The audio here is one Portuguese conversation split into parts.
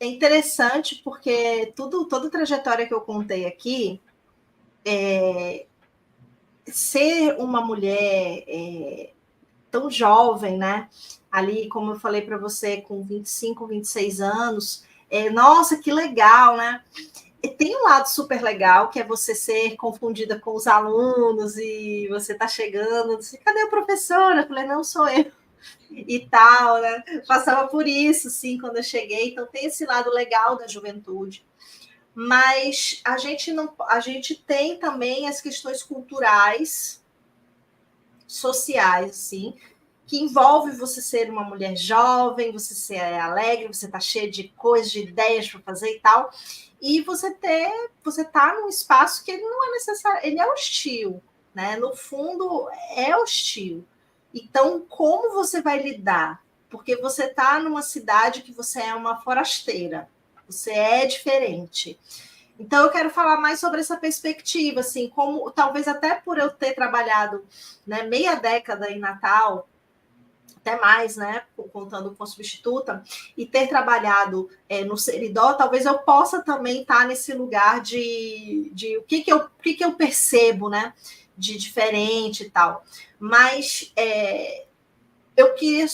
é interessante porque toda a trajetória que eu contei aqui, ser uma mulher tão jovem, né? Ali, como eu falei para você, com 25, 26 anos, nossa, que legal, né? E tem um lado super legal, que é você ser confundida com os alunos e você tá chegando, assim, cadê a professora? Eu falei, não, sou eu. E tal, né? Passava por isso, sim, quando eu cheguei. Então tem esse lado legal da juventude. Mas a gente tem também as questões culturais, sociais, assim, que envolve você ser uma mulher jovem, você ser alegre, você tá cheia de coisas, de ideias para fazer e tal, e você tá num espaço que ele não é necessário, ele é hostil, né? No fundo é hostil. Então, como você vai lidar? Porque você tá numa cidade que você é uma forasteira, você é diferente. Então, eu quero falar mais sobre essa perspectiva, assim, como talvez até por eu ter trabalhado, né, meia década em Natal, até mais, né, contando com substituta, e ter trabalhado no Seridó, talvez eu possa também estar nesse lugar de o que eu percebo, né, de diferente e tal. Mas eu queria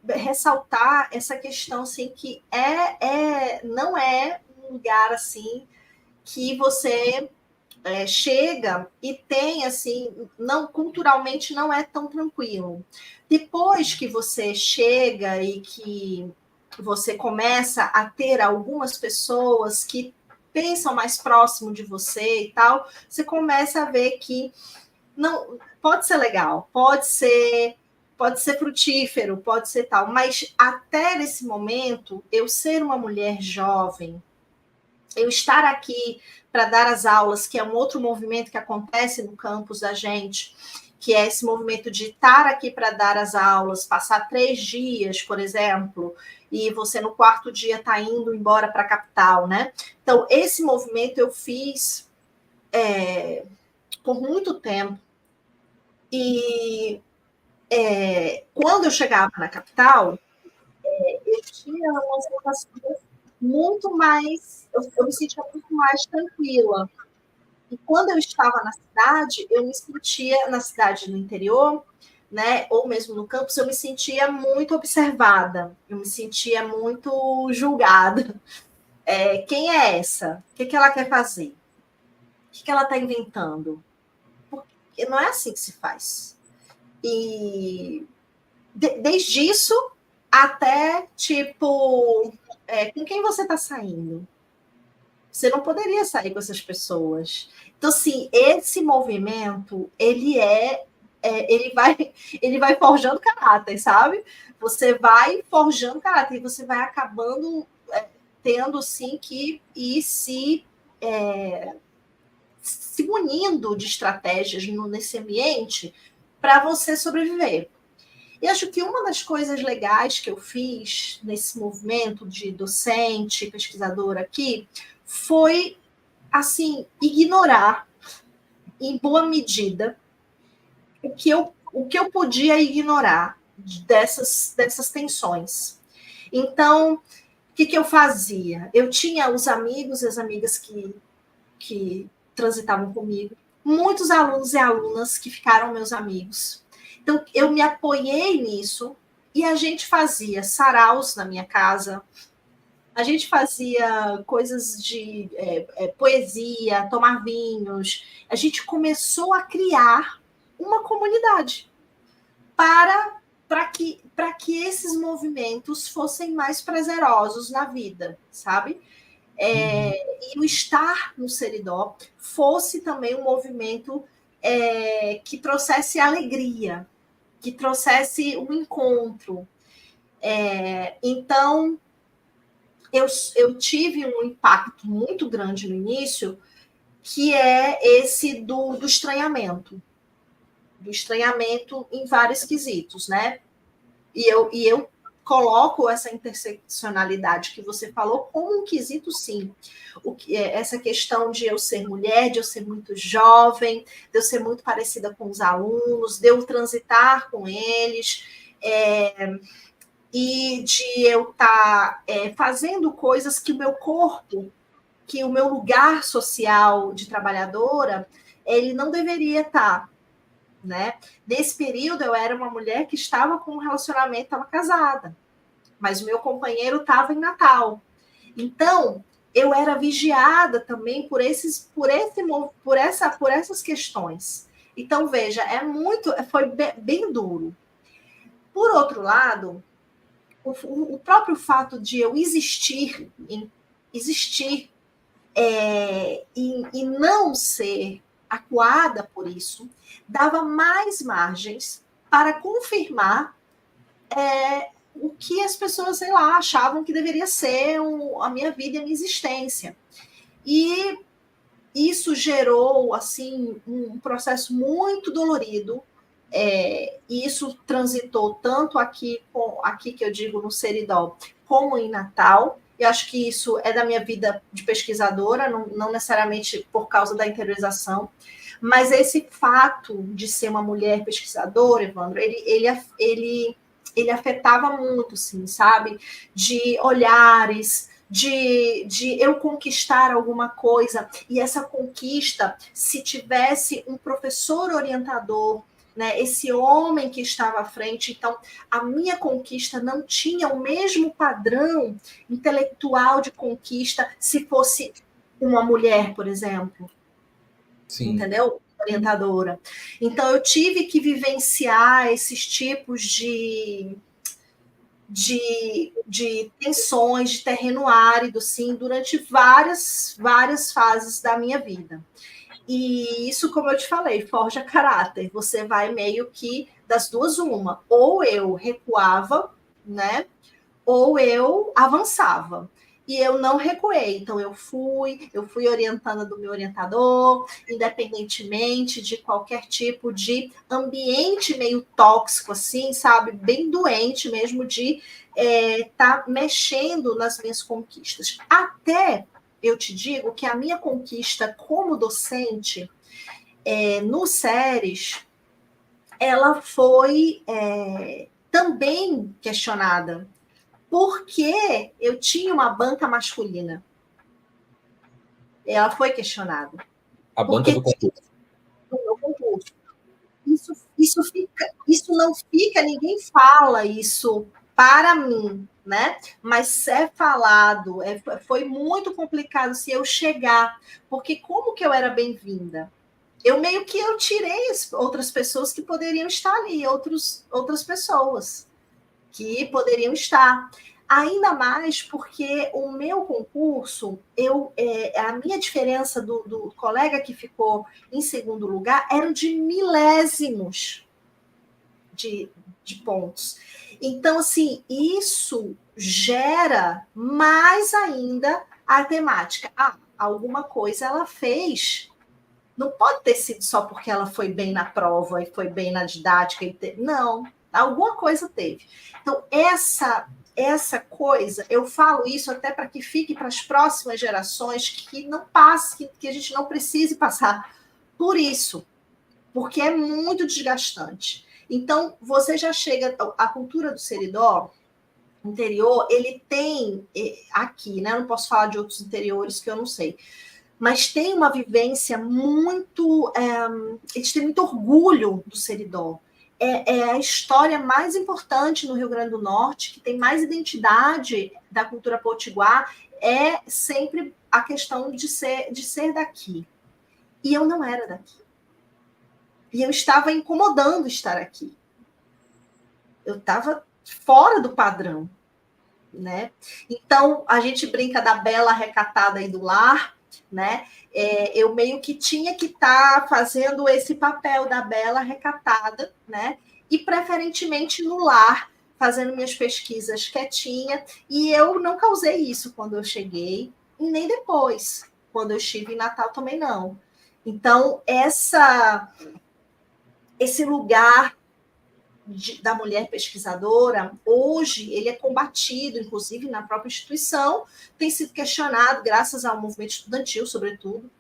ressaltar essa questão, assim, que não é um lugar, assim, que você chega e tem assim, não culturalmente não é tão tranquilo. Depois que você chega e que você começa a ter algumas pessoas que pensam mais próximo de você e tal, você começa a ver que não pode ser legal, pode ser frutífero, pode ser tal, mas até nesse momento, eu ser uma mulher jovem, eu estar aqui para dar as aulas, que é um outro movimento que acontece no campus da gente, que é esse movimento de estar aqui para dar as aulas, passar 3 dias, por exemplo, e você no quarto dia está indo embora para a capital, né? Então, esse movimento eu fiz por muito tempo. E quando eu chegava na capital, eu tinha uma sensação muito mais. Eu me sentia muito mais tranquila. E quando eu estava na cidade, eu me sentia, na cidade no interior, né, ou mesmo no campus, eu me sentia muito observada, eu me sentia muito julgada. Quem é essa? O que ela quer fazer? O que ela está inventando? Porque não é assim que se faz. E desde isso até, tipo, com quem você está saindo? Você não poderia sair com essas pessoas. Então, assim, esse movimento, ele vai forjando caráter, sabe? Você vai forjando caráter e você vai acabando tendo, sim, que ir se munindo de estratégias nesse ambiente para você sobreviver. E acho que uma das coisas legais que eu fiz nesse movimento de docente, pesquisadora aqui, foi, assim, ignorar, em boa medida, o que eu podia ignorar dessas tensões. Então, o que eu fazia? Eu tinha os amigos e as amigas que transitavam comigo, muitos alunos e alunas que ficaram meus amigos. Então, eu me apoiei nisso e a gente fazia saraus na minha casa, a gente fazia coisas de poesia, tomar vinhos. A gente começou a criar uma comunidade para que esses movimentos fossem mais prazerosos na vida, sabe? E o estar no Seridó fosse também um movimento que trouxesse alegria, que trouxesse um encontro. Então, eu tive um impacto muito grande no início, que é esse do estranhamento. Do estranhamento em vários quesitos, né? E eu coloco essa interseccionalidade que você falou como um quesito, sim. Essa questão de eu ser mulher, de eu ser muito jovem, de eu ser muito parecida com os alunos, de eu transitar com eles, e de eu estar fazendo coisas que o meu corpo, que o meu lugar social de trabalhadora, ele não deveria estar, né? Nesse período, eu era uma mulher que estava com um relacionamento, estava casada, mas o meu companheiro estava em Natal. Então, eu era vigiada também por essas questões. Então, veja, foi bem duro. Por outro lado, o próprio fato de eu existir e não ser acuada por isso, dava mais margens para confirmar o que as pessoas, sei lá, achavam que deveria ser a minha vida e a minha existência. E isso gerou, assim, um processo muito dolorido, e isso transitou tanto aqui que eu digo no Seridó, como em Natal. Eu acho que isso é da minha vida de pesquisadora, não necessariamente por causa da interiorização, mas esse fato de ser uma mulher pesquisadora, Evandro, ele afetava muito, assim, sabe? De olhares, de eu conquistar alguma coisa, e essa conquista, se tivesse um professor orientador, né, esse homem que estava à frente, então a minha conquista não tinha o mesmo padrão intelectual de conquista se fosse uma mulher, por exemplo. Sim. Entendeu? Orientadora. Então eu tive que vivenciar esses tipos de tensões de terreno árido, sim, durante várias fases da minha vida. E isso, como eu te falei, forja caráter. Você vai meio que das duas uma. Ou eu recuava, né? Ou eu avançava. E eu não recuei. Então eu fui orientando do meu orientador, independentemente de qualquer tipo de ambiente meio tóxico, assim, sabe? Bem doente mesmo de tá mexendo nas minhas conquistas. Até eu te digo que a minha conquista como docente no SERES, ela foi também questionada, porque eu tinha uma banca masculina. Ela foi questionada. A banca do concurso. Do meu concurso. Isso não fica, ninguém fala isso para mim, né? Mas é falado, foi muito complicado se eu chegar, porque como que eu era bem-vinda? Eu tirei outras pessoas que poderiam estar ali, outras pessoas que poderiam estar. Ainda mais porque o meu concurso, a minha diferença do colega que ficou em segundo lugar eram de milésimos de pontos. Então, assim, isso gera mais ainda a temática. Alguma coisa ela fez. Não pode ter sido só porque ela foi bem na prova e foi bem na didática. Não, alguma coisa teve. Então, essa coisa, eu falo isso até para que fique para as próximas gerações, que não passe, que a gente não precise passar por isso, porque é muito desgastante. Então, você já chega, a cultura do Seridó, interior, ele tem aqui, né? Eu não posso falar de outros interiores que eu não sei, mas tem uma vivência muito. Eles têm muito orgulho do Seridó. É a história mais importante no Rio Grande do Norte, que tem mais identidade da cultura potiguar, é sempre a questão de ser daqui. E eu não era daqui. E eu estava incomodando estar aqui. Eu estava fora do padrão, né? Então, a gente brinca da bela recatada aí do lar, né? Eu meio que tinha que estar fazendo esse papel da bela recatada, né? E preferentemente no lar, fazendo minhas pesquisas quietinha. E eu não causei isso quando eu cheguei, e nem depois. Quando eu estive em Natal também não. Então, esse lugar da mulher pesquisadora, hoje, ele é combatido, inclusive na própria instituição, tem sido questionado, graças ao movimento estudantil, sobretudo.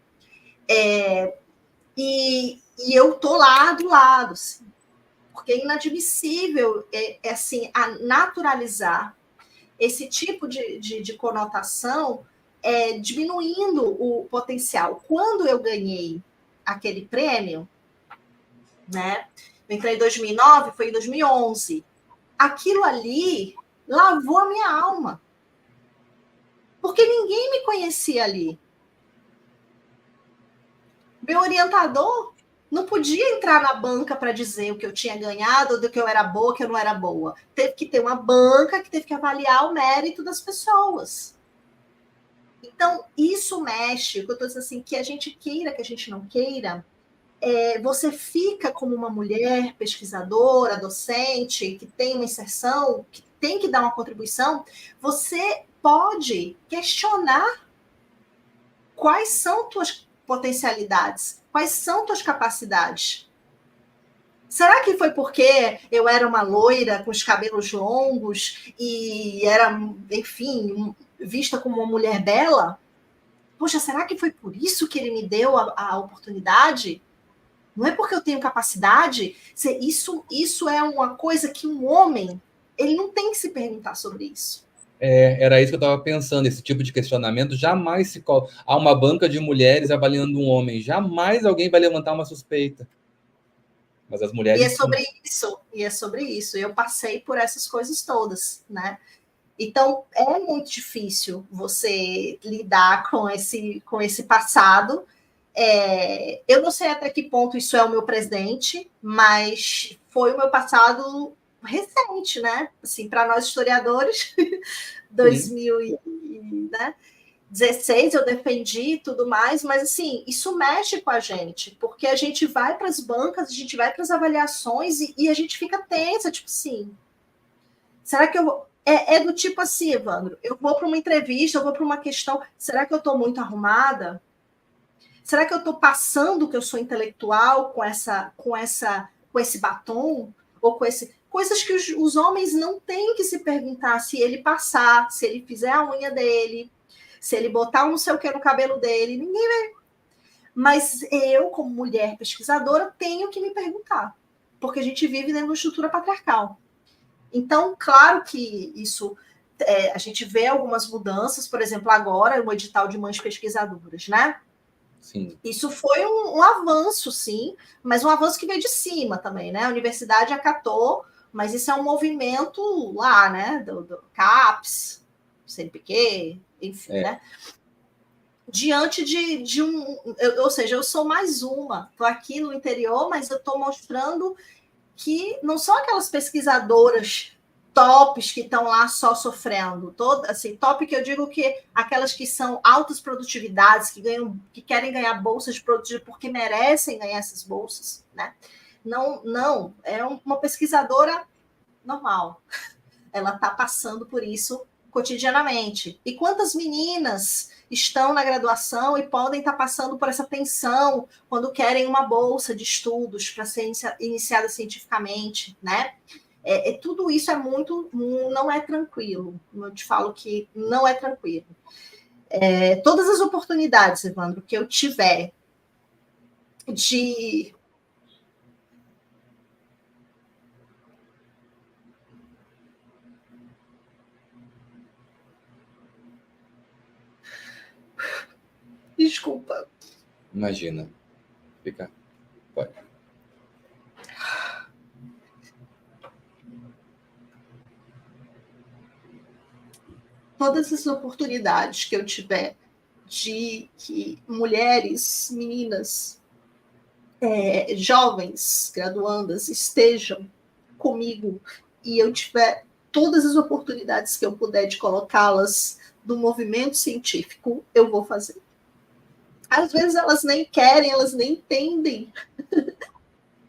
E eu estou lá do lado, assim, porque é inadmissível assim, naturalizar esse tipo de conotação, diminuindo o potencial. Quando eu ganhei aquele prêmio, né? Eu entrei em 2009, foi em 2011. Aquilo ali lavou a minha alma. Porque ninguém me conhecia ali. Meu orientador não podia entrar na banca para dizer o que eu tinha ganhado, do que eu era boa, que eu não era boa. Teve que ter uma banca que teve que avaliar o mérito das pessoas. Então, isso mexe, o que eu estou dizendo assim, que a gente queira, que a gente não queira, você fica como uma mulher pesquisadora, docente, que tem uma inserção, que tem que dar uma contribuição, você pode questionar quais são tuas potencialidades, quais são tuas capacidades. Será que foi porque eu era uma loira com os cabelos longos e era, enfim, vista como uma mulher bela? Poxa, será que foi por isso que ele me deu a oportunidade? Não é porque eu tenho capacidade? Isso é uma coisa que um homem, ele não tem que se perguntar sobre isso. Era isso que eu estava pensando, esse tipo de questionamento jamais se coloca. Há uma banca de mulheres avaliando um homem, jamais alguém vai levantar uma suspeita. Mas as mulheres. E é sobre isso. Eu passei por essas coisas todas, né? Então, é muito difícil você lidar com esse passado. Eu não sei até que ponto isso é o meu presente, mas foi o meu passado recente, né? Assim, para nós historiadores, 2016 eu defendi tudo mais, mas assim, isso mexe com a gente, porque a gente vai para as bancas, a gente vai para as avaliações e a gente fica tensa, tipo assim, será que eu vou... do tipo assim, Evandro, eu vou para uma entrevista, eu vou para uma questão, será que eu estou muito arrumada? Será que eu estou passando que eu sou intelectual com esse batom? Ou com esse... Coisas que os homens não têm que se perguntar se ele passar, se ele fizer a unha dele, se ele botar um não sei o que no cabelo dele, ninguém vai. Mas eu, como mulher pesquisadora, tenho que me perguntar, porque a gente vive dentro de uma estrutura patriarcal. Então, claro que isso, a gente vê algumas mudanças, por exemplo, agora, o edital de mães pesquisadoras, né? Sim. Isso foi um avanço, sim, mas um avanço que veio de cima também, né? A universidade acatou, mas isso é um movimento lá, né? Do CAPES, CNPq, enfim, né? Diante de um... ou seja, eu sou mais uma. Estou aqui no interior, mas eu estou mostrando que não são aquelas pesquisadoras tops que estão lá só sofrendo. Assim, top que eu digo que aquelas que são altas produtividades, que querem ganhar bolsas de produtividade porque merecem ganhar essas bolsas, né? Não, é uma pesquisadora normal. Ela está passando por isso cotidianamente. E quantas meninas estão na graduação e podem estar passando por essa tensão quando querem uma bolsa de estudos para ser iniciada cientificamente, né? Tudo isso não é tranquilo. Eu te falo que não é tranquilo. Todas as oportunidades, Evandro, que eu tiver de... Desculpa. Imagina. Fica. Pode. Todas as oportunidades que eu tiver de que mulheres, meninas, jovens, graduandas, estejam comigo e eu tiver todas as oportunidades que eu puder de colocá-las no movimento científico, eu vou fazer. Às vezes elas nem querem, elas nem entendem.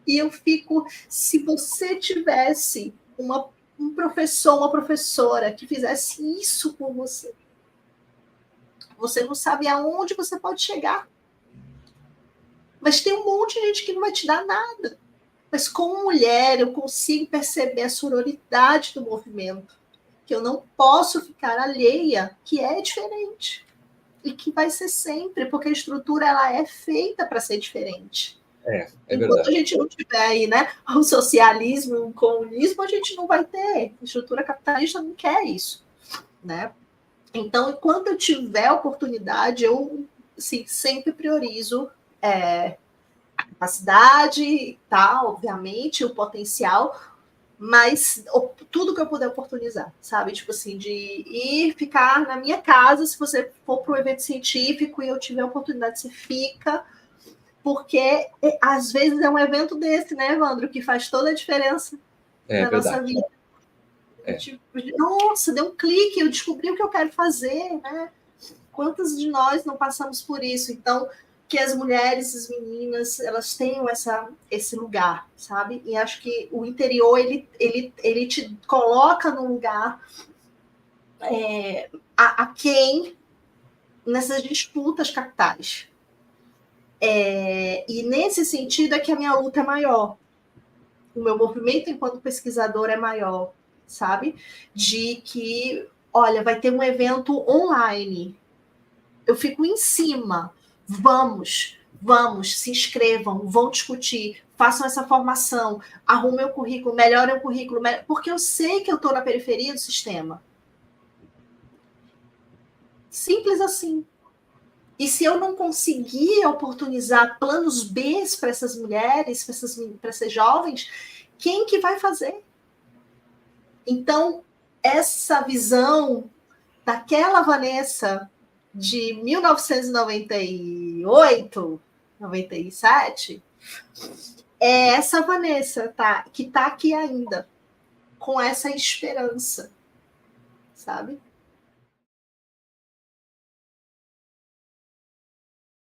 E eu fico, se você tivesse um professor, uma professora que fizesse isso por você, você não sabe aonde você pode chegar. Mas tem um monte de gente que não vai te dar nada. Mas como mulher, eu consigo perceber a sororidade do movimento, que eu não posso ficar alheia, que é diferente. E que vai ser sempre, porque a estrutura ela é feita para ser diferente. Enquanto verdade. a gente não tiver aí, né, o socialismo, o comunismo, a gente não vai ter. A estrutura capitalista não quer isso, né? Então, enquanto eu tiver oportunidade, eu assim, sempre priorizo a capacidade, tá, obviamente, o potencial, mas tudo que eu puder oportunizar, sabe? Tipo assim, de ir ficar na minha casa, se você for para um evento científico e eu tiver a oportunidade, você fica, porque às vezes é um evento desse, né, Evandro, que faz toda a diferença na nossa vida. Tipo, nossa, deu um clique, eu descobri o que eu quero fazer, né? Quantas de nós não passamos por isso? Então, que as mulheres, as meninas, elas tenham esse lugar, sabe? E acho que o interior, ele te coloca num lugar a quem nessas disputas capitais. E nesse sentido é que a minha luta é maior. O meu movimento enquanto pesquisador é maior, sabe? De que, olha, vai ter um evento online. Eu fico em cima. Vamos, se inscrevam, vão discutir, façam essa formação, arrumem o currículo, melhorem o currículo, porque eu sei que eu estou na periferia do sistema. Simples assim. E se eu não conseguir oportunizar planos B para essas mulheres, para essas jovens, quem que vai fazer? Então, essa visão daquela Vanessa de 1998, 97, é essa Vanessa que está aqui ainda, com essa esperança, sabe?